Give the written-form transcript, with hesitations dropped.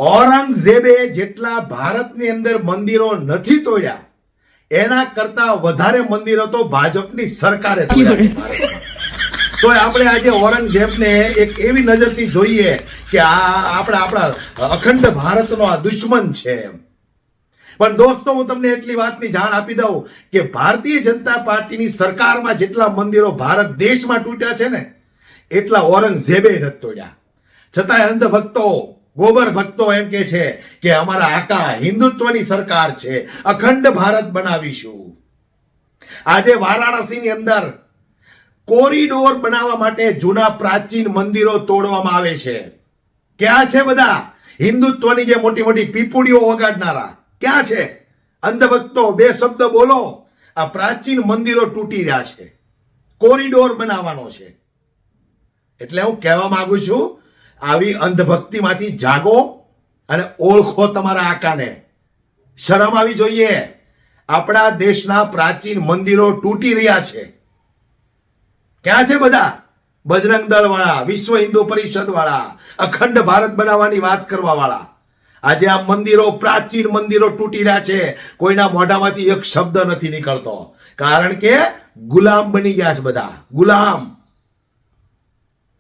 ઔરંગઝેબે જેટલા ભારતની અંદર મંદિરો નથી તોડ્યા એના કરતા વધારે મંદિરો તો ભાજપની સરકારે તોડ્યા. તો આપણે આજે ઔરંગઝેબને એક એવી નજરથી જોઈએ કે આ આપણા અખંડ ભારતનો આ દુશ્મન છે. પણ દોસ્તો, હું તમને એટલી વાતની જાણ આપી દઉં કે ભારતીય જનતા પાર્ટીની સરકારમાં જેટલા મંદિરો ભારત દેશમાં તૂટ્યા છે ને એટલા ઔરંગઝેબે નથી તોડ્યા. છતાંય અંધભક્તો, ગોબર ભક્તો એમ કે છે કે અમારા આકા હિન્દુત્વની સરકાર છે, અખંડ ભારત બનાવીશું. આજે વારાણસીની અંદર કોરિડોર બનાવવા માટે જૂના પ્રાચીન મંદિરો તોડવામાં આવે છે. ક્યાં છે બધા હિન્દુત્વની જે મોટી મોટી પીપુડીઓ વગાડનારા? ક્યાં છે? અંધભક્તો, બે શબ્દ બોલો. આ પ્રાચીન મંદિરો તૂટી રહ્યા છે, કોરિડોર બનાવવાનો છે. એટલે હું કહેવા માંગુ છું, આવી અંધભક્તિમાંથી જાગો અને ઓળખો તમારા આકાને. શરમ આવી જોઈએ. આપણા દેશના પ્રાચીન મંદિરો તૂટી રહ્યા છે. ક્યાં છે બધા બજરંગ દળ વાળા, વિશ્વ હિન્દુ પરિષદ વાળા, અખંડ ભારત બનાવવાની વાત કરવા વાળા? આજે આ મંદિરો, પ્રાચીન મંદિરો તૂટી રહ્યા છે. કોઈના મોઢામાંથી એક શબ્દ નથી નીકળતો, કારણ કે ગુલામ બની ગયા છે બધા, ગુલામ.